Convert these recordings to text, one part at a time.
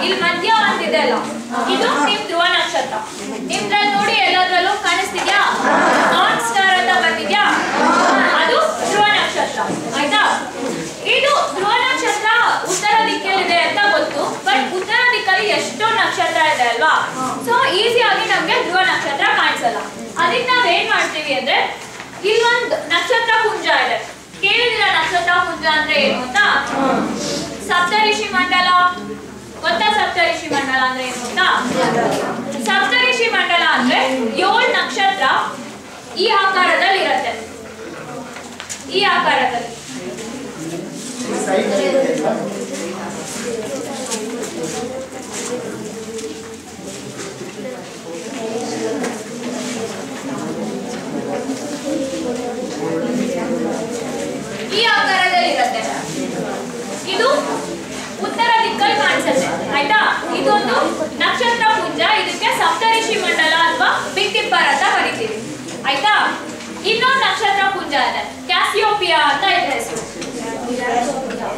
ಇಲ್ಲಿ ಮಧ್ಯ ಅಂತಿದೆ ಅಲ್ಲ, ಇದು ನಿಮ್ ಧ್ರುವ ನಕ್ಷತ್ರ. ನಿಮ್ದ್ರಲ್ಲಿ ನೋಡಿ ಎಲ್ಲಾದ್ರಲ್ಲೂ ಕಾಣಿಸ್ತಿದ್ಯಾ? ನಾರ್ತ್ ಸ್ಟಾರ್ ಅಂತ ಬರ್ತಿದ್ಯಾ? ಅದು ಧ್ರುವ ನಕ್ಷತ್ರ. ಆಯ್ತಾ? ಇದು ಧ್ರುವ ನಕ್ಷತ್ರ ಉತ್ತರ ದಿಕ್ಕಲ್ಲಿದೆ ಅಂತ ಗೊತ್ತು, ಬಟ್ ಉತ್ತರ ದಿಕ್ಕಲ್ಲಿ ಎಷ್ಟೋ ನಕ್ಷತ್ರ ಇದೆ ಅಲ್ವಾ? ಸೊ ಈಸಿಯಾಗಿ ನಮ್ಗೆ ಧ್ರುವ ನಕ್ಷತ್ರ ಕಾಣಿಸಲ್ಲ. ಅದಕ್ಕೆ ನಾವ್ ಏನ್ ಮಾಡ್ತೀವಿ ಅಂದ್ರೆ, ಇಲ್ಲೊಂದು ನಕ್ಷತ್ರ ಪುಂಜ ಇದೆ. ಕೇಳಿದಿರ ನಕ್ಷತ್ರ ಪುಂಜ ಅಂದ್ರೆ ಏನು ಅಂತ? ಸಪ್ತಋಷಿ ಮಂಡಲ ಗೊತ್ತಾ? ಸಪ್ತಋಷಿ ಮಂಡಲ ಅಂದ್ರೆ ಏನು ಗೊತ್ತಾ? ಸಪ್ತಋಷಿ ಮಂಡಲ ಅಂದ್ರೆ 7 ನಕ್ಷತ್ರ ಈ ಆಕಾರದಲ್ಲಿ ಇರುತ್ತೆ. ಈ ಆಕಾರದಲ್ಲಿ ಈ ಆಕಾರದಲ್ಲಿ ಇರುತ್ತೆ. ಇದು ಉತ್ತರ ದಿಕ್ಕಲ್ಲಿ ಕಾಣಿಸುತ್ತೆ. ಆಯ್ತಾ? ಇದೊಂದು ನಕ್ಷತ್ರ ಪುಂಜ. ಇದಕ್ಕೆ ಸಪ್ತಋಷಿ ಮಂಡಲ ಅಥವಾ ಬಿಗ್ ಡಿಪ್ಪರ್ ಅಂತ ಕರಿತೀವಿ. ಆಯ್ತಾ? ಇನ್ನೊಂದು ನಕ್ಷತ್ರ ಪುಂಜ ಇದೆ, ಕ್ಯಾಸಿಯೋಪಿಯಾ ಅಂತ ಇದ್ರ ಹೆಸರು.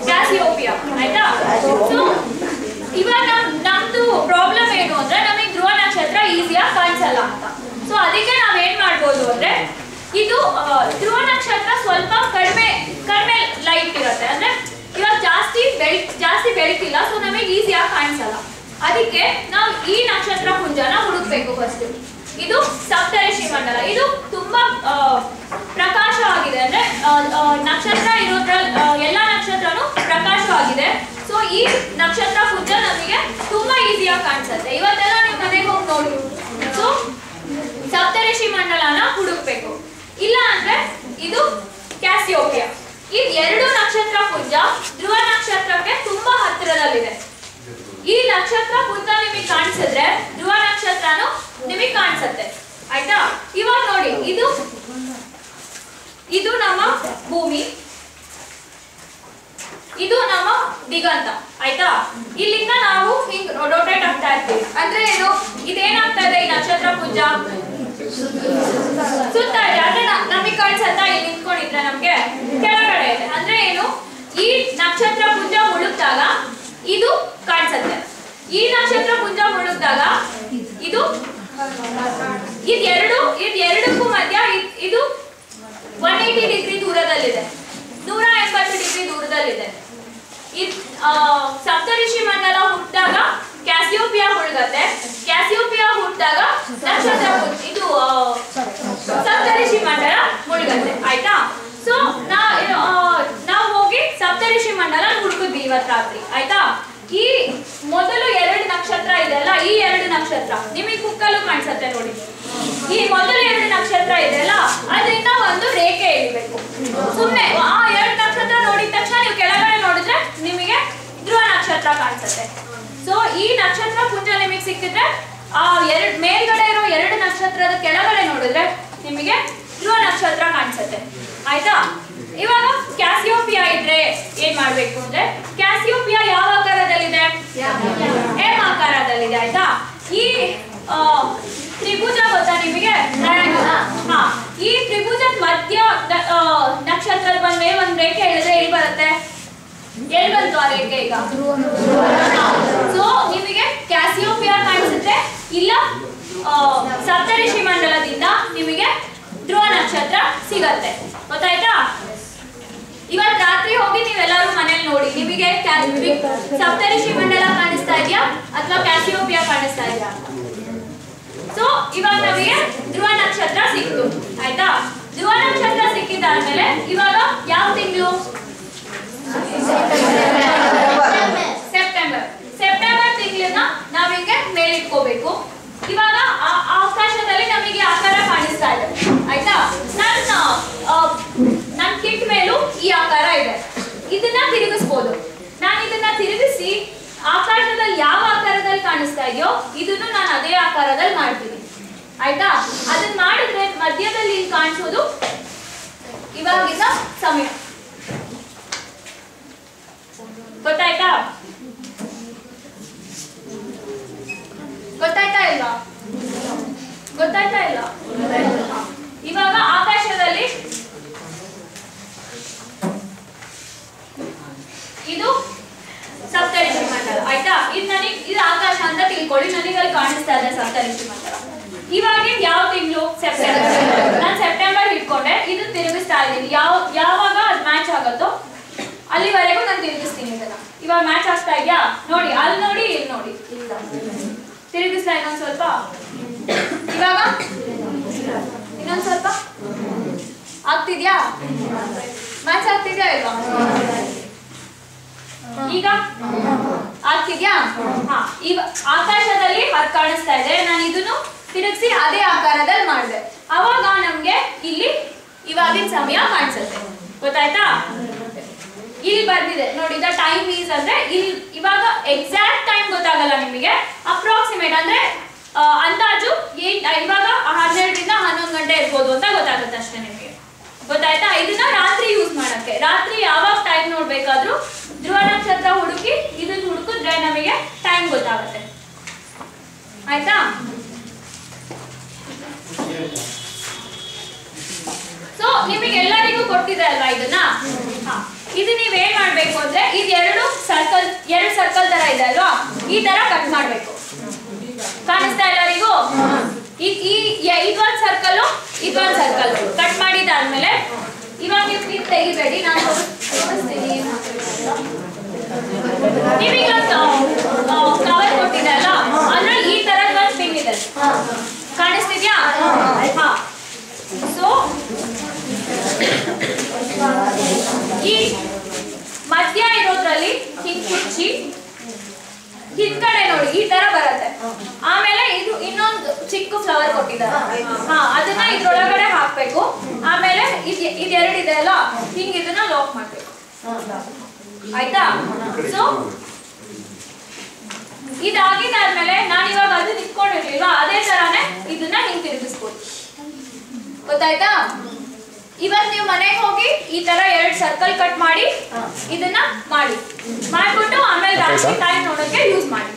ಕ್ಯಾಸಿಯೋಪಿಯಾ. ಆಯ್ತಾ? ಸೊ ಇವಾಗ ನಮ್ದು ಪ್ರಾಬ್ಲಮ್ ಏನು ಅಂದ್ರೆ, ನಮಗೆ ಧ್ರುವ ನಕ್ಷತ್ರ ಈಸಿಯಾಗಿ ಕಾಣಿಸಲ್ಲ ಅಂತ. ಸೊ ಅದಕ್ಕೆ ನಾವ್ ಏನ್ ಮಾಡ್ಬೋದು ಅಂದ್ರೆ, ಇದು ಧ್ರುವ ನಕ್ಷತ್ರ ಸ್ವಲ್ಪ ಕಡಿಮೆ ಲೈಟ್ ಇರುತ್ತೆ. ಅಂದ್ರೆ ಇವಾಗ ಜಾಸ್ತಿ ಬೆಳಕಿಲ್ಲ, ಸೊ ನಮಗೆ ಈಸಿಯಾಗಿ ಕಾಣಿಸಲ್ಲ. ಅದಕ್ಕೆ ನಾವು ಈ ನಕ್ಷತ್ರ ಪುಂಜನ ಹುಡುಕ್ಬೇಕು ಫಸ್ಟ್. ಇದು ಸಪ್ತಋಷಿ ಮಂಡಲ. ಇದು ತುಂಬಾ ಪ್ರಕಾಶವಾಗಿದೆ. ಅಂದ್ರೆ ನಕ್ಷತ್ರ ಇರೋದ್ರಲ್ಲಿ ಎಲ್ಲಾ ನಕ್ಷತ್ರನು ಪ್ರಕಾಶವಾಗಿದೆ. ಸೊ ಈ ನಕ್ಷತ್ರ ಪುಂಜ ನಮಗೆ ತುಂಬಾ ಈಸಿಯಾಗಿ ಕಾಣಿಸುತ್ತೆ. ಇವತ್ತೆಲ್ಲ ನೀವು ಮನೆಗೆ ಹೋಗಿ ನೋಡಿ. ಸೊ ಸಪ್ತಋಷಿ ಮಂಡಲನ ಹುಡುಕ್ಬೇಕು. ಇಲ್ಲ ಅಂದ್ರೆ ಇದು ಕ್ಯಾಸಿಯೋಪಿಯಾ. ಈ 2 ನಕ್ಷತ್ರ ಪುಂಜ ಧ್ರುವ ನಕ್ಷತ್ರಕ್ಕೆ ತುಂಬಾ ಹತ್ತಿರದಲ್ಲಿದೆ. ಈ ನಕ್ಷತ್ರ ಪುಂಜ ನಿಮಗೆ ಕಾಣಿಸಿದ್ರೆ ಧ್ರುವ ನಕ್ಷತ್ರನು ನಿಮಗೆ ಕಾಣಿಸುತ್ತೆ. ಆಯ್ತಾ? ಇವಾಗ ನೋಡಿ, ಇದು ನಮ್ಮ ಭೂಮಿ, ಇದು ನಮ್ಮ ದಿಗಂತ. ಆಯ್ತಾ? ಇಲ್ಲಿಂದ ನಾವು ಹಿಂಗ್ ರೊಟೇಟ್ ಆಗ್ತಾ ಇರ್ತೀವಿ. ಅಂದ್ರೆ ಏನು? ಇದೇನಾಗ್ತಾ ಇದೆ? ಈ ನಕ್ಷತ್ರ ಪುಂಜ ಸುತ್ತಾ ಇದೆ. ಅಂದ್ರೆ ನಮಗೆ ಕಾಣಿಸುತ್ತಾ? ಇಲ್ಲಿ ನಿಂತ್ಕೊಂಡಿದ್ರೆ ನಮ್ಗೆ ಕೆಳಗಡೆ ಇದೆ. ಅಂದ್ರೆ ಏನು? ಈ ನಕ್ಷತ್ರ ಪುಂಜ ಮುಳುಗ್ದಾಗ ಇದು ಕಾಣಿಸುತ್ತೆ. ಈ ನಕ್ಷತ್ರ ಪುಂಜ ಮುಳುಗ್ದಾಗ ಇದು ಇದೆರಡಕ್ಕೂ ಮಧ್ಯ ಇದು 180 ಡಿಗ್ರಿ ದೂರದಲ್ಲಿದೆ, 180 ಡಿಗ್ರಿ ದೂರದಲ್ಲಿದೆ. ಸಪ್ತಋಷಿ ಮಂಡಲ ಹುಟ್ಟಿದಾಗ ಕ್ಯಾಸಿಯೋಪಿಯಾ ಮುಳುಗತ್ತೆ. ಕ್ಯಾಸಿಯೋಪಿಯಾ ಹುಟ್ಟಿದಾಗ ನಕ್ಷತ್ರ ಇದು ಸಪ್ತಋಷಿ ಮಂಡಲ ಮುಳುಗತ್ತೆ. ಆಯ್ತಾ? ಸೊ ನಾವು ಹೋಗಿ ಸಪ್ತಋಷಿ ಮಂಡಲ ಹುಡುಕಿದ್ವಿ ಇವತ್ತು ರಾತ್ರಿ. ಆಯ್ತಾ? ಈ ಮೊದಲು 2 ನಕ್ಷತ್ರ ಇದೆಲ್ಲ, ಈ 2 ನಕ್ಷತ್ರ ನಿಮಗೆ ಕುಕ್ಕಲ್ಲೂ ಕಾಣಿಸುತ್ತೆ ನೋಡಿ. ಈ ಮೊದಲು 2 ನಕ್ಷತ್ರ ಇದೆಲ್ಲ, ಅದರಿಂದ ಒಂದು ರೇಖೆ ಎಳಿಬೇಕು. ಸುಮ್ಮನೆ ಆ 2 ನಕ್ಷತ್ರ ನೋಡಿದ ತಕ್ಷಣ ನೀವು ಕೆಳಗಡೆ ನೋಡಿದ್ರೆ ನಿಮಗೆ ಧ್ರುವ ನಕ್ಷತ್ರ ಕಾಣಿಸುತ್ತೆ. ಸೊ ಈ ನಕ್ಷತ್ರ ಪುಂಜ ನಿಮಗೆ ಸಿಕ್ಕಿದ್ರೆ ಆ ಮೇಲ್ಗಡೆ ಇರೋ 2 ನಕ್ಷತ್ರದ ಕೆಳಗಡೆ ನೋಡಿದ್ರೆ ನಿಮಗೆ ಧ್ರುವ ನಕ್ಷತ್ರ ಕಾಣಿಸುತ್ತೆ. ಆಯ್ತಾ? ಇವಾಗ ಕ್ಯಾಸಿಯೋಪಿಯಾ ಇದ್ರೆ ಏನ್ ಮಾಡ್ಬೇಕು ಅಂದ್ರೆ, ಕ್ಯಾಸಿಯೋಪಿಯಾ ಯಾವ ಆಕಾರದಲ್ಲಿದೆ? ಎಂ ಆಕಾರದಲ್ಲಿದೆ. ಆಯ್ತಾ? ಈ ತ್ರಿಭುಜ ಗೊತ್ತಾ ನಿಮಗೆ? ಹಾ, ಈ ತ್ರಿಭುಜದ ಮಧ್ಯ ನಕ್ಷತ್ರದ ಬಂದ್ರೆ ಒಂದ್ ರೇಖೆ ಹೇಳಿದ್ರೆ ಎಲ್ಲಿ ಬರುತ್ತೆ? ಎಲ್ಲಿ ಬಂತು ಆ ರೇಖೆ ಈಗ? ಸೊ ನಿಮಗೆ ಕ್ಯಾಸಿಯೋಪಿಯಾ ಕಾಣಿಸುತ್ತೆ, ಇಲ್ಲ ಸಪ್ತಋಷಿ ಮಂಡಲದಿಂದ ನಿಮಗೆ ಧ್ರುವ ನಕ್ಷತ್ರ ಸಿಗತ್ತೆ. ಗೊತ್ತಾಯ್ತಾ? ಇವತ್ತು ರಾತ್ರಿ ಹೋಗಿ ನೀವೆಲ್ಲರೂ ಮನೇಲಿ ನೋಡಿ, ನಿಮಗೆ ಸಪ್ತಋಷಿ ಮಂಡಲ ಕಾಣಿಸ್ತಾ ಇದೆಯಾ ಅಥವಾ ಕ್ಯಾಸಿಯೋಪಿಯಾ ಕಾಣಿಸ್ತಾ ಇದೆಯಾ? ಸೊ ಇವಾಗ ನಮಗೆ ಧ್ರುವ ನಕ್ಷತ್ರ ಸಿಕ್ತು. ಆಯ್ತಾ? ಧ್ರುವ ನಕ್ಷತ್ರ ಸಿಕ್ಕಿದಾದ್ಮೇಲೆ ಇವಾಗ ಯಾವ ತಿಂಗಳು? ಸೆಪ್ಟೆಂಬರ್ ತಿಂಗಳನ್ನ ನಾವಿಂಗೆ ಮೇಲಿಟ್ಕೋಬೇಕು. ಇವಾಗ ಆಕಾಶದಲ್ಲಿ ನಮಗೆ ಆಕಾರ ಕಾಣಿಸ್ತಾ ಇದೆ. ಆಯ್ತಾ? ನನ್ನ ಕಿಟ್ ಮೇಲೂ ಈ ಆಕಾರ ಇದೆ. ಇದನ್ನ ತಿರುಗಿಸ್ಬೋದು. ನಾನು ಇದನ್ನ ತಿರುಗಿಸಿ ಆಕಾಶದಲ್ಲಿ ಯಾವ ಆಕಾರದಲ್ಲಿ ಕಾಣಿಸ್ತಾ ಇದೆಯೋ ಇದನ್ನು ನಾನು ಅದೇ ಆಕಾರದಲ್ಲಿ ಮಾಡ್ತೀನಿ. ಆಯ್ತಾ? ಅದನ್ನ ಮಾಡಿದ್ರೆ ಮಧ್ಯದಲ್ಲಿ ಕಾಣಿಸೋದು ಇವಾಗಿನ ಸಮಯ. ಗೊತ್ತಾಯ್ತಾ? ಗೊತ್ತಾಯ್ತಾ ಇಲ್ಲ? ಗೊತ್ತಾಯ್ತಾ ಇಲ್ಲ? ಇವಾಗ ಆಕಾಶದಲ್ಲಿ ಇದು ಸಪ್ತಋಷಿ ಮಂಡಲ. ಆಯ್ತಾ? ಇದು ಸಪ್ತಋಷಿ ಮಂಟಪ. ಇವಾಗ ಯಾವ ತಿಂಗಳು? ಸೆಪ್ಟೆಂಬರ್. ನಾನು ಸೆಪ್ಟೆಂಬರ್ ಇಟ್ಕೊಂಡೆ, ಇದನ್ನ ತಿರುಗಿಸ್ತಾ ಇದ್ದೀನಿ. ಯಾವಾಗ ಅದು ಮ್ಯಾಚ್ ಆಗುತ್ತೋ ಅಲ್ಲಿವರೆಗೂ ನಾನು ತಿರುಗಿಸ್ತೀನಿ ಇದನ್ನ. ಇವಾಗ ಮ್ಯಾಚ್ ಆಗ್ತಾ ಇದೆಯಾ ನೋಡಿ, ಅಲ್ಲಿ ನೋಡಿ, ಇಲ್ಲಿ ನೋಡಿ. ತಿರುಗಿಸ್ತಾ ಇನ್ನೊಂದು ಸ್ವಲ್ಪ. ಇವಾಗ ಇನ್ನೊಂದು ಸ್ವಲ್ಪ ಆಗ್ತಿದ್ಯಾ? ಮ್ಯಾಚ್ ಆಗ್ತಿದ್ಯಾ ಇಲ್ವಾ? ಈಗ ಆಗ್ತಿದ್ಯಾ? ಹಾ, ಈಗ ಆಕಾಶದಲ್ಲಿ ಅದು ಕಾಣಿಸ್ತಾ ಇದೆ. ನಾನು ಇದನ್ನು ತಿರುಗಿಸಿ ಅದೇ ಆಕಾರದಲ್ಲಿ ಮಾಡಿದೆ. ಅವಾಗ ನಮ್ಗೆ ಇಲ್ಲಿ ಇವಾಗಿನ ಸಮಯ ಕಾಣಿಸುತ್ತೆ. ಗೊತ್ತಾಯ್ತಾ? ಇಲ್ಲಿ ಬರ್ದಿದೆ ನೋಡಿ, ದ ಟೈಮ್ ಈಸ್ ಅಂದ್ರೆ ಇಲ್ಲಿ ಇವಾಗ ಎಕ್ಸಾಕ್ಟ್ ಟೈಮ್ ಗೊತ್ತಾಗಲ್ಲ ನಿಮಗೆ, ಅಪ್ರಾಕ್ಸಿಮೇಟ್ ಅಂದ್ರೆ ಅಂದಾಜು ಇವಾಗ 12ರಿಂದ 11 ಗಂಟೆ ಇರ್ಬೋದು ಅಂತ ಗೊತ್ತಾಗುತ್ತೆ ಅಷ್ಟೇ ನಿಮಗೆ. ಗೊತ್ತಾಯ್ತಾ? ಇದನ್ನ ರಾತ್ರಿ ಯೂಸ್ ಮಾಡಕ್ಕೆ. ರಾತ್ರಿ ಯಾವಾಗ ಟೈಮ್ ನೋಡ್ಬೇಕಾದ್ರೂ ಧ್ರುವ ನಕ್ಷತ್ರ ಹುಡುಕಿ ಇದನ್ನ ಹುಡುಕಿದ್ರೆ ನಮಗೆ ಟೈಮ್ ಗೊತ್ತಾಗುತ್ತೆ. ಆಯ್ತಾ? ಸೊ ನಿಮಗೆಲ್ಲರಿಗೂ ಕೊಟ್ಟಿದೆ ಅಲ್ವಾ ಇದನ್ನ? ಇದು ನೀವೇನ್ ಮಾಡ್ಬೇಕು ಅಂದ್ರೆ ಇದು ಎರಡು ಸರ್ಕಲ್ ತರ ಇದೆ ಅಲ್ವಾ, ಈ ತರ ಕಟ್ ಮಾಡ್ಬೇಕು. ಕಾಣಿಸ್ತಾ ಎಲ್ಲರಿಗೂ? ಇದೊಂದು ಸರ್ಕಲ್, ಇದೊಂದು ಸರ್ಕಲ್ ಕಟ್ ಮಾಡಿದಾದ್ಮೇಲೆ ಇವಾಗ ನೀವು ಇದು ತೆಗಿಬೇಡಿ, ನಾನು ತೋರಿಸ್ತೀನಿ. ನಿಮಗೊಂದು ಕವರ್ ಕೊಟ್ಟಿದೆ ಅಲ್ಲ, ಅದ್ರಲ್ಲಿ ಈ ತರದ ಒಂದು ಪಿನ್ ಇದೆ, ಕಾಣಿಸ್ತಿದ್ಯಾ? ಹಾ. ಸೊ ಈ ಮಧ್ಯ ಇರೋದ್ರಲ್ಲಿ ಹಿಂಗ್ ಕುಚ್ಚಿ ಹಿಂದ್ಗಡೆ ನೋಡಿ ಈ ತರ ಬರುತ್ತೆ. ಆಮೇಲೆ ಇದು ಇನ್ನೊಂದು ಚಿಕ್ಕ ಫ್ಲವರ್ ಕೊಟ್ಟಿದ್ದಾರೆ. ಹಾ, ಅದನ್ನ ಇದ್ರೊಳಗಡೆ ಹಾಕ್ಬೇಕು. ಆಮೇಲೆ ಇದೆರಡು ಇದೆ ಅಲ್ಲ, ಹಿಂಗ್ ಇದನ್ನ ಲಾಕ್ ಮಾಡ್ಬೇಕು. ಆಯ್ತಾ? ಸೊ ಇದಾಗಿದ್ದಾದ್ಮೇಲೆ ನಾನು ಇವಾಗ ಅದನ್ನ ಇಟ್ಕೊಂಡಿರ್ಲಿಲ್ವಾ, ಅದೇ ತರಾನೇ ಇದನ್ನ ಹಿಂಗ್ ತಿರುಗಿಸ್ಬೋದು. ಗೊತ್ತಾಯ್ತಾ? ಇವತ್ತು ನೀವು ಮನೆಗೆ ಹೋಗಿ ಈ ತರ 2 ಸರ್ಕಲ್ ಕಟ್ ಮಾಡಿ ಇದನ್ನ ಮಾಡ್ಬಿಟ್ಟು ಆಮೇಲೆ ರಾತ್ರಿ ಟೈಮ್ ನೋಡೋಕೆ ಯೂಸ್ ಮಾಡಿ.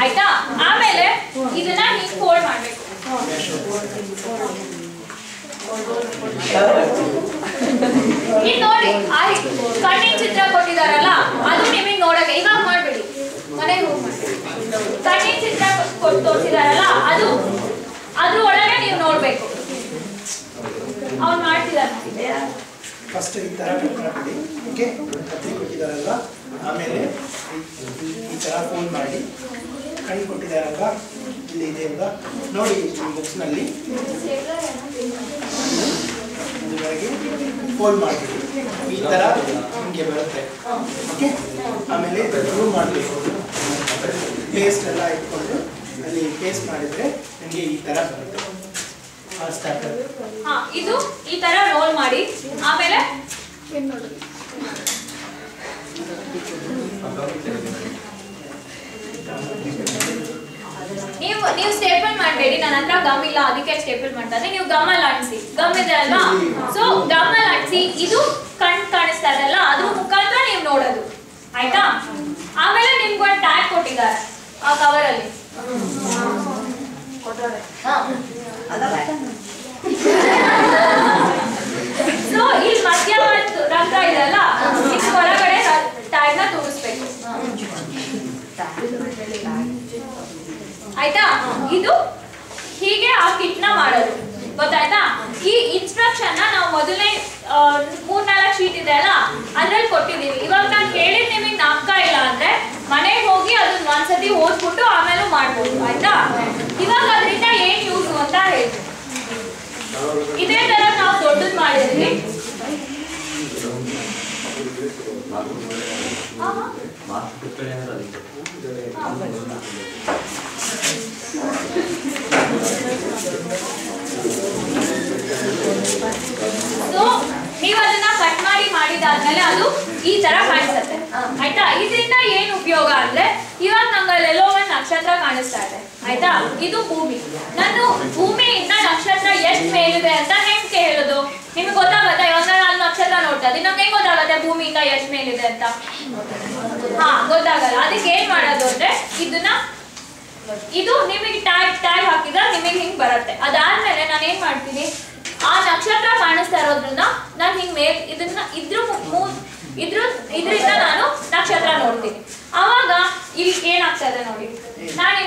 ಆಯ್ತಾ? ಆಮೇಲೆ ಇದನ್ನ ನೀವು ಫೋಲ್ಡ್ ಮಾಡಬೇಕು. ಈಗ ನೋಡಿ, ಕಣ್ಣಿನ ಚಿತ್ರ ಕೊಟ್ಟಿದಾರಲ್ಲ, ಅದು ನಿಮಗೆ ನೋಡಕ್ಕೆ ಇವಾಗ ಮಾಡ್ಬೇಡಿ, ಮನೆಗೆ ಹೋಗಿ ಮಾಡಿ. ಕಣ್ಣಿನ ಚಿತ್ರ ತೋರಿಸಿದಾರಲ್ಲ, ಅದು ಅದ್ರ ಒಳಗೆ ನೀವು ನೋಡ್ಬೇಕು. ಅವ್ನು ಮಾಡ್ತಿದ್ದಾರೆ. ಫಸ್ಟ್ ಈ ತರ ಮಾಡ್ಬಿಡಿ, ಓಕೆ? ಕತ್ರಿ ಕೊಟ್ಟಿದಾರಲ್ಲ, ಆಮೇಲೆ ಈ ತರ ಫೋಲ್ಡ್ ಮಾಡಿ, ಕೈ ಕೊಟ್ಟಿದಾರಲ್ವಾ, ಇಲ್ಲಿ ಇದೆ ಅಲ್ವಾ ನೋಡಿ, ಬುಕ್ಸ್ನಲ್ಲಿ ಇದುವರೆಗೆ ಫೋಲ್ಡ್ ಮಾಡಿಬಿಡಿ. ಈ ತರ ನಿಮಗೆ ಬರುತ್ತೆ, ಓಕೆ? ಆಮೇಲೆ ರಿಮೂವ್ ಮಾಡಬೇಕು. ಪೇಸ್ಟ್ ಎಲ್ಲ ಇಟ್ಕೊಂಡು ಅಲ್ಲಿ ಪೇಸ್ಟ್ ಮಾಡಿದ್ರೆ ನಿಮಗೆ ಈ ತರ ಬರುತ್ತೆ. ಇದು ಈ ತರ ರೋಲ್ ಮಾಡಿ, ಆಮೇಲೆ ನೀವು ಸ್ಟೇಪಲ್ ಮಾಡಬೇಡಿ. ನನ್ನ ಹತ್ರ ಗಮ್ ಇಲ್ಲ, ಅದಕ್ಕೆ ಸ್ಟೇಪಲ್ ಮಾಡ್ತಾರೆ. ನೀವು ಗಮ್ಮಲ್ಲಿ ಅಂಟಿಸಿ, ಗಮ್ ಇದೆ ಅಲ್ವಾ, ಸೊ ಗಮ್ಮಲ್ಲಿ ಅಂಟಿಸಿ. ಇದು ಕಣ್ ಕಾಣಿಸ್ತಾ ಇದೆಲ್ಲ, ಅದ್ರ ಮುಖಾಂತರ ನೀವು ನೋಡೋದು. ಆಯ್ತಾ? ಆಮೇಲೆ ನಿಮ್ಗೊಂದು ಟ್ಯಾಗ್ ಕೊಟ್ಟಿದ್ದಾರೆ ಆ ಕವರ್ ಅಲ್ಲಿ. ಸೊ ಇಲ್ಲಿ ಮಧ್ಯ ಒಂದು ರಂಗ ಇದೆಲ್ಲ, ಇದು ಹೊರಗಡೆ ಟ್ಯಾಗ್ ನ ತೋರಿಸ್ಬೇಕು. ಆಯ್ತಾ? ಇದು ಹೀಗೆ ಆ ಕಿಟ್ನ ಮಾಡೋದು ಗೊತ್ತಾಯ್ತಾ. ಈ ಇನ್ಸ್ಟ್ರಕ್ಷನ್ ನಾವು ಮೊದಲನೇ 3-4 ಶೀಟ್ ಇದೆ ಅಲ್ಲ ಅದ್ರಲ್ಲಿ ಕೊಟ್ಟಿದ್ದೀವಿ. ಇವಾಗ ನಾನು ಹೇಳಿದ್ ನಿಮಗೆ ನಾಪ್ಕ ಇಲ್ಲ ಅಂದ್ರೆ ಮನೆಗೆ ಹೋಗಿ ಅದನ್ನ ಒಂದ್ಸತಿ ಓದ್ಬಿಟ್ಟು ಆಮೇಲೆ ಮಾಡ್ಬೋದು ಆಯ್ತಾ. ಇವಾಗ ಅದರಿಂದ ಏನ್ ಯೂಸ್ ಅಂತ ಹೇಳ್ತೀವಿ. ಇದೇ ತರ ನಾವು ದೊಡ್ಡದ್ ಮಾಡಿದ್ವಿ. ಸೊ ನೀವು ಅದನ್ನ ಕಟ್ ಮಾಡಿದಾದ್ಮೇಲೆ ಅದು ಈ ತರ ಕಾಣಿಸುತ್ತೆ ಆಯ್ತಾ. ಇದರಿಂದ ಏನ್ ಉಪಯೋಗ ಅಂದ್ರೆ ಇವಾಗ ನಂಗಲ್ಲೆಲ್ಲೋ ಒಂದು ನಕ್ಷತ್ರ ಕಾಣಿಸ್ತಾ ಇದೆ ಆಯ್ತಾ. ಇದು ಭೂಮಿ. ನಾನು ಭೂಮಿಯಿಂದ ನಕ್ಷತ್ರ ಎಷ್ಟು ಮೇಲಿದೆ ಅಂತ ಹೆಂಗೆ ಹೇಳೋದು ನಿಮ್ಗೆ ಗೊತ್ತಾಗತ್ತೆ. ಇವಾಗ ನಾನು ನಕ್ಷತ್ರ ನೋಡ್ತಾ ಇದ್ದೀನಿ, ನಂಗೆ ಹೆಂಗ್ ಗೊತ್ತಾಗತ್ತೆ ಭೂಮಿಯಿಂದ ಎಷ್ಟು ಮೇಲಿದೆ ಅಂತ? ಹಾ ಗೊತ್ತಾಗಲ್ಲ. ಅದಕ್ಕೆ ಏನ್ ಮಾಡೋದು ಅಂದ್ರೆ ಇದು ನಿಮಗೆ ಟ್ಯಾಗ್ ಹಾಕಿದ್ರೆ ನಿಮಗೆ ಹಿಂಗ್ ಬರುತ್ತೆ. ಅದಾದ್ಮೇಲೆ ನಾನು ಏನ್ ಮಾಡ್ತೀನಿ, ಆ ನಕ್ಷತ್ರ ಕಾಣಿಸ್ತಾ ಇರೋದ್ರಿಂದ ನಾನು ಹಿಂಗ್ ಇದ್ರಿಂದ ನಾನು ನಕ್ಷತ್ರ ನೋಡ್ತೀನಿ. ಅವಾಗ ಇಲ್ಲಿ ಏನಾಗ್ತಾ ಇದೆ ನೋಡಿ. ನಾನು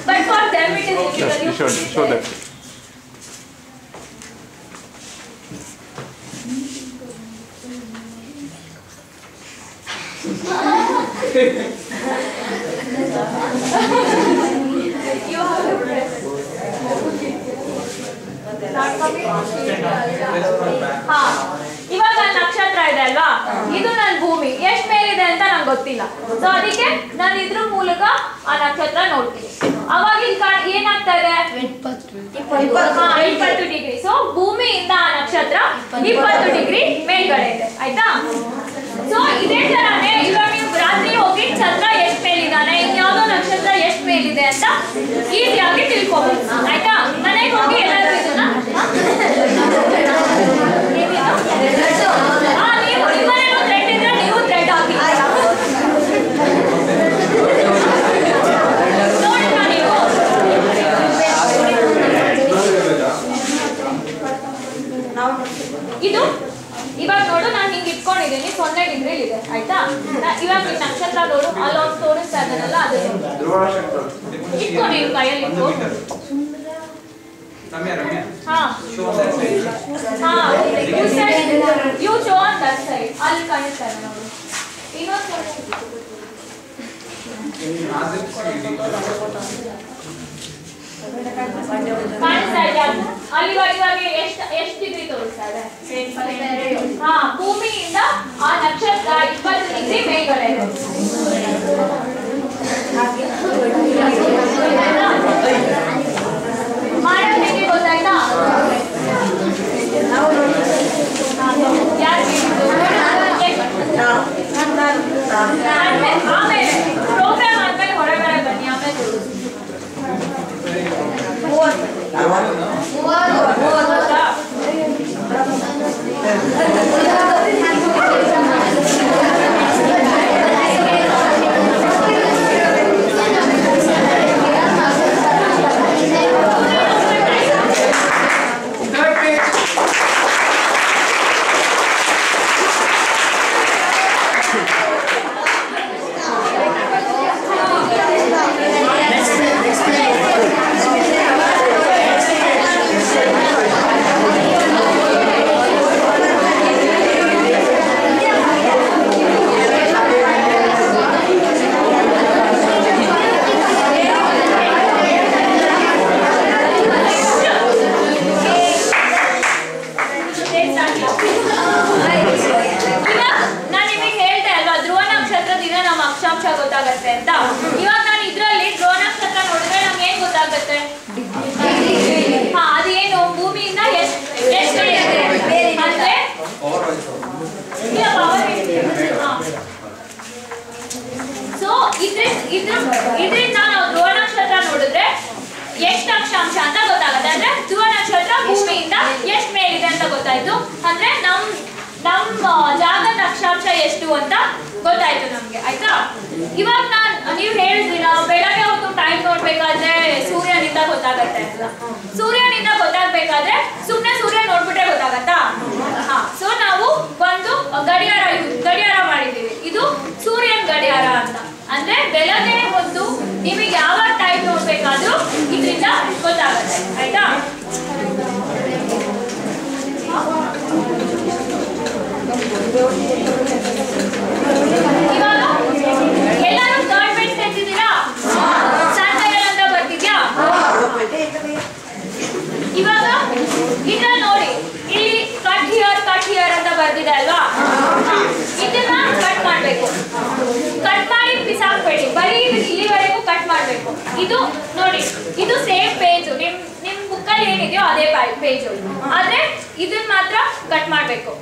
but for them it is difficult. You have to press. ಇವಾಗ ನಕ್ಷತ್ರ ಇದೆ ಅಲ್ವಾ, ಇದು ನನ್ನ ಭೂಮಿ ಎಷ್ಟು ಮೇಲಿದೆ ಅಂತ ನಂಗೆ ಗೊತ್ತಿಲ್ಲ. ಸೊ ಅದಕ್ಕೆ ನಾನು ಇದ್ರ ಮೂಲಕ ಆ ನಕ್ಷತ್ರ ನೋಡ್ತೀನಿ. ಅವಾಗ ಏನಾಗ್ತಾ ಇದೆ 20 ಡಿಗ್ರಿ. ಸೊ ಭೂಮಿಯಿಂದ ಆ ನಕ್ಷತ್ರ 20 ಡಿಗ್ರಿ ಮೇಲ್ಗಡೆ ಇದೆ ಆಯ್ತಾ. ಸೊ ಇದೇ ತರಾನೇ ಇವಾಗ ನೀವು ರಾತ್ರಿ ಹೋಗಿ ಚಂದ್ರ ಎಷ್ಟು ಮೇಲಿದ್ದಾನೆ, ಇನ್ಯಾವುದೋ ನಕ್ಷತ್ರ ಎಷ್ಟು ಮೇಲಿದೆ ಅಂತ ಈಸಿಯಾಗಿ ತಿಳ್ಕೊಬಹುದು ಆಯ್ತಾ. ಮನೆಗೆ ಹೋಗಿ ಎಲ್ಲರೂ ಇದನ್ನ ನೀವು ನಿಮ್ಮನೇನು ಥ್ರೆಡ್ ಇದ್ರೆ ನೀವು ಥ್ರೆಡ್ ಹಾಕಿ ನೋಡಿಲ್ಲ ನೀವು. ಇದು ಇವಾಗ ನೋಡು, ನಾನು ಹಿಂಗೆ ಇಟ್ಕೊಂಡಿದ್ದೀನಿ 0 ಡಿಗ್ರಿ ಇದೆ ಆಯ್ತಾ. ಇವಾಗ ಈ ನಕ್ಷತ್ರ ನೋಡು, ಅಲ್ಲೊಂದು ತೋರಿಸ್ತಾ ಇದ್ದಾನಲ್ಲ ಅದು ಇಟ್ಕೊಂಡು ನೀವು ಕೈಯಲ್ಲಿ ಇಟ್ಕೊ. You show on that side. ಅಲ್ಲಿ ಕಾಣಿಸ್ತಾ ಇದೆ ನೋಡು. ಇನ್ನೊಂದು ಕಾಣಿಸ್ತಾ ಇದೆಯಾ? ಅಲ್ಲಿ ಇವಾಗ ಎಷ್ಟು ಡಿಗ್ರಿ ತೋರಿಸ್ತಾ ಇದೆ? ಹಾ, ಭೂಮಿಯಿಂದ ಆ ನಕ್ಷತ್ರ 20 ಡಿಗ್ರಿ ಮೇಲ್ಗಡೆ ಇದೆ. ಮಾಡೋದು ಹೇಗೆ ಗೊತ್ತಾಯ್ತಾ? ಆಮೇಲೆ ಪ್ರೋಗ್ರಾಮ್ ಆದ್ಮೇಲೆ ಹೊರಗಡೆ ಬನ್ನಿ, ಆಮೇಲೆ ಗೊತ್ತಾಗತ್ತೆ ಅಂತ. ಇವಾಗ ನಾನು ಇದ್ರಲ್ಲಿ ಧ್ರುವ ನಕ್ಷತ್ರ ನೋಡಿದ್ರೆ ನಮ್ಗೆ ಏನ್ ಗೊತ್ತಾಗುತ್ತೆ? ಹಾ, ಅದೇನು ಭೂಮಿಯಿಂದ ಎಷ್ಟು ಅಂದ್ರೆ ಸೊ ಇದ್ರಿಂದ ನಾವು ಧ್ರುವ ನಕ್ಷತ್ರ ನೋಡಿದ್ರೆ ಎಷ್ಟು ಅಕ್ಷಾಂಶ ಅಂತ ಗೊತ್ತಾಗುತ್ತೆ. ಅಂದ್ರೆ ಧ್ರುವ ನಕ್ಷತ್ರ ಭೂಮಿಯಿಂದ ಎಷ್ಟು ಮೇಲಿದೆ ಅಂತ ಗೊತ್ತಾಯ್ತು. ಅಂದ್ರೆ ನಮ್ಮ ಜಾಗದ ಅಕ್ಷಾಂಶ ಎಷ್ಟು ಅಂತ ಗೊತ್ತಾಯ್ತು ನಮ್ಗೆ ಆಯ್ತಾ. ಇವಾಗ ನೀವು ಹೇಳಿದ್ರಿ ನಾವು ಬೆಳಗ್ಗೆ ಹೊತ್ತು ಟೈಮ್ ನೋಡ್ಬೇಕಾದ್ರೆ ಸೂರ್ಯನಿಂದ ಗೊತ್ತಾಗತ್ತೆ ಅಂತ. ಸೂರ್ಯನಿಂದ ಗೊತ್ತಾಗ್ಬೇಕಾದ್ರೆ ಸುಮ್ನೆ ಸೂರ್ಯ ನೋಡ್ಬಿಟ್ರೆ ಗೊತ್ತಾಗತ್ತಾ? ಹಾ, ಸೊ ನಾವು ಒಂದು ಗಡಿಯಾರ ಮಾಡಿದ್ದೀವಿ. ಇದು ಸೂರ್ಯನ ಗಡಿಯಾರ ಅಂತ. ಅಂದ್ರೆ ಬೆಳಗ್ಗೆ ಹೊತ್ತು ನಿಮಗೆ ಯಾವ ಟೈಮ್ ನೋಡ್ಬೇಕಾದ್ರೂ ಇದು ನೋಡಿ, ಇದು ಸೇಮ್ ಪೇಜ್, ನಿಮ್ ಬುಕ್ಕಲ್ಲಿ ಏನಿದೆಯೋ ಅದೇ ಪೇಜು, ಆದ್ರೆ ಇದನ್ನ ಮಾತ್ರ ಕಟ್ ಮಾಡಬೇಕು.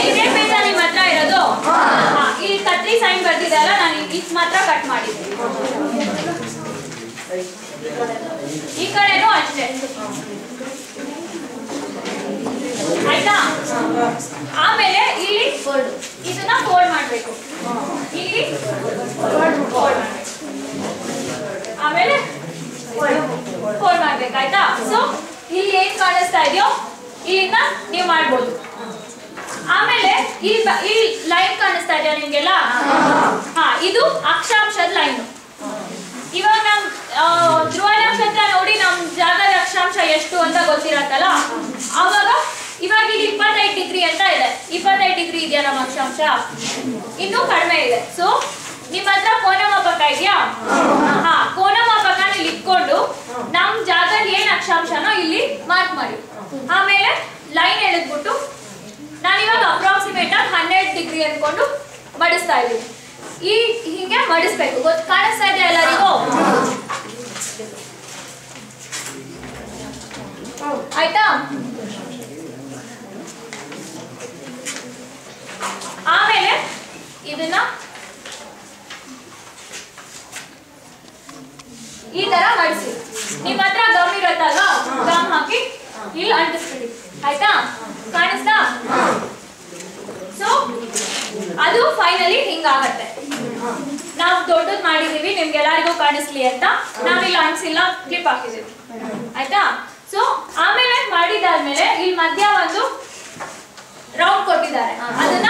ಇದೇ ಪೇಜ ನಿಮ್ಮ ಹತ್ರ ಇರೋದು. ಇಲ್ಲಿ ಕತ್ರಿ ಸೈನ್ ಬರ್ತಿದೆಯಲ್ಲ, ನಾನು ಇದು ಮಾತ್ರ ಕಟ್ ಮಾಡಿದ್ದೆ. ಈ ಕಡೆನೂ ಅಷ್ಟೇ, ಆಯ್ತಾ? ಆಮೇಲೆ ಇಲ್ಲಿ ಇದನ್ನ ಫೋಲ್ಡ್ ಮಾಡಬೇಕು, ಇಲ್ಲಿ ಫೋಲ್ಡ್ ಮಾಡಬೇಕು, ಆಮೇಲೆ ಫೋಲ್ಡ್ ಮಾಡ್ಬೇಕು, ಆಯ್ತಾ? ಸೊ ಇಲ್ಲಿ ಏನ್ ಕಾಣಿಸ್ತಾ ಇದೆಯೋ ಇಲ್ಲಿಂದ ನೀವು ಮಾಡ್ಬೋದು. ಆಮೇಲೆ ಈ ಲೈನ್ ಕಾಣಿಸ್ತಾ ಇದೆಯಾ ನಿಮ್ಗೆಲ್ಲ? ಇದು ಅಕ್ಷಾಂಶದ ಲೈನ್. ಇವಾಗ ನಮ್ ಧ್ರುವ ನಕ್ಷತ್ರ ನೋಡಿ ನಮ್ ಜಾಗದ ಅಕ್ಷಾಂಶ ಎಷ್ಟು ಅಂತ ಗೊತ್ತಿರತ್ತಲ್ಲ, ಅವಾಗ ಇವಾಗ ಇಲ್ಲಿ 25 ಡಿಗ್ರಿ ಅಂತ ಇದೆ. 25 ಡಿಗ್ರಿ ಇದೆಯಾ ನಮ್ಮ ಅಕ್ಷಾಂಶ? ಇನ್ನೂ ಕಡಿಮೆ ಇದೆ. ಸೊ ನಿಮ್ಮ ಹತ್ರ ಕೋನಮಾಪಕ ಇದೆಯಾ? ಕೋನಮಾಪಕ ಇಲ್ಲಿ ಇಟ್ಕೊಂಡು ನಮ್ ಜಾಗದ ಏನ್ ಅಕ್ಷಾಂಶನೋ ಇಲ್ಲಿ ಮಾರ್ಕ್ ಮಾಡಿ. ಆಮೇಲೆ ಲೈನ್ ಎಳೆದ್ಬಿಟ್ಟು ನಾನಿವಾಗ ಅಪ್ರಾಕ್ಸಿಮೇಟ್ ಆಗಿ 12 ಡಿಗ್ರಿ ಅನ್ಕೊಂಡು ಮಡಿಸ್ತಾ ಇದ್ದೀನಿ. ಹಿಂಗೆ ಮಡಿಸ್ಬೇಕು. ಕಾಣಿಸ್ತಾ ಇದೆಯಾ ಎಲ್ಲರಿಗೂ? ಆಯ್ತಾ? ಆಮೇಲೆ ಇದನ್ನ ಈ ತರ ಮಡಿಸಿ. ನಿಮ್ಮ ಹತ್ರ ಗಮ್ ಇರತ್ತಲ್ವಾ, ಗಮ್ ಹಾಕಿ ಇಲ್ಲಿ ಅಂಟಿಸ್ಬಿಡಿ, ಆಯ್ತಾ? ಕಾಣಿಸ್ತಾ? ಸೊ ಅದು ಫೈನಲಿ ಹಿಂಗಾಗತ್ತೆ. ನಾವು ದೊಡ್ಡದ್ ಮಾಡಿದೀವಿ ನಿಮ್ಗೆಲ್ಲರಿಗೂ ಕಾಣಿಸ್ಲಿ ಅಂತ, ನಾವಿಲ್ಲಿ ಅಂಟಿಸಿಲ್ಲ, ಕ್ಲಿಪ್ ಹಾಕಿದೀವಿ, ಆಯ್ತಾ? ಸೊ ಆಮೇಲೆ ಮಾಡಿದಾದ್ಮೇಲೆ ಇಲ್ಲಿ ಮಧ್ಯ ಒಂದು ರೌಂಡ್ ಕೊಟ್ಟಿದ್ದಾರೆ, ಅದನ್ನ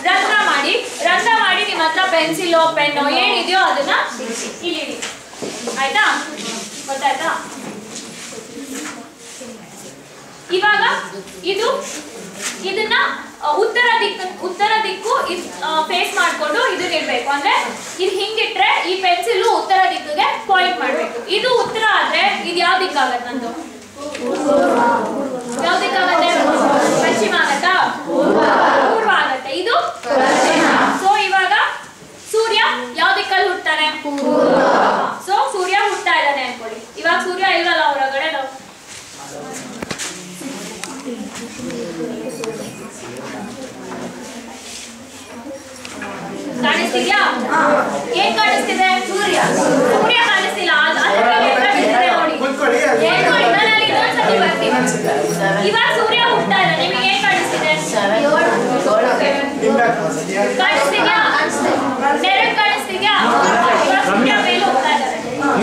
ರಂಧ್ರ ಮಾಡಿ ನಿಮ್ಮ ಹತ್ರ ಪೆನ್ಸಿಲ್ ಪೆನ್ ಏನಿದೆಯೋ ಅದನ್ನ ಇಲ್ಲಿ, ಆಯ್ತಾ? ಗೊತ್ತಾಯ್ತಾ? ಇವಾಗ ಇದನ್ನ ಉತ್ತರ ದಿಕ್ಕು ಫೇಸ್ ಮಾಡ್ಕೊಂಡು ಇದನ್ನ ಇಡ್ಬೇಕು. ಅಂದ್ರೆ ಇದು ಹಿಂಗಿಟ್ರೆ ಈ ಪೆನ್ಸಿಲ್ ಉತ್ತರ ದಿಕ್ಕಿಗೆ ಪಾಯಿಂಟ್ ಮಾಡ್ಬೇಕು. ಇದು ಉತ್ತರ ಆದ್ರೆ ಇದು ಯಾವ ದಿಕ್ಕಾಗತ್ತೆ? ನಂದು ಯಾವ ದಿಕ್ಕಾಗತ್ತೆ? ಪಶ್ಚಿಮ ಆಗತ್ತಾ? ಪೂರ್ವ ಆಗತ್ತೆ. ಇದು ಸೊ ಇವಾಗ ಸೂರ್ಯ ಯಾವ ದಿಕ್ಕಲ್ಲಿ ಹುಟ್ತಾನೆ? ಸೊ ಸೂರ್ಯ ಹುಟ್ತಾ ಇದ್ದಾನೆ ಅನ್ಕೊಳ್ಳಿ. ಇವಾಗ ಸೂರ್ಯ ಇಲ್ವಲ್ಲ ಹೊರಗಡೆ, ನಾವು ಕಾಣಿಸ್ತಿದ್ಯಾ? ಏನ್ ಕಾಣಿಸ್ತಿದೆ? ಸೂರ್ಯ ಕಾಣಿಸ್ತಿಲ್ಲ. ಇವಾಗ ಸೂರ್ಯ ಹುಟ್ತಾ ಇದೆ, ನಿಮಗೆ ಏನ್ ಕಾಣಿಸ್ತಿದೆ? ಕಾಣಿಸ್ತಿದ್ಯಾ? ನೆರಳು ಕಾಣಿಸ್ತಿದ್ಯಾ? ಸೂರ್ಯ ಮೇಲೆ ಹೋಗ್ತಾ ಇದ್ದಾರೆ.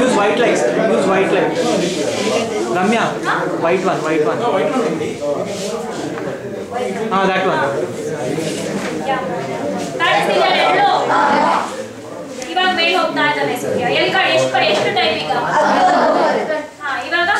Use white light. Ramya, white one. That one. ಕಾಣಿಸ್ತಿದ್ಯಾ ನೆರಳು? ಇವಾಗ ಮೇಲೆ ಹೋಗ್ತಾ ಇದ್ದಾನೆ ಸೂರ್ಯ. ಎಷ್ಟು ಟೈಮ್ ಈಗ? ಇವಾಗ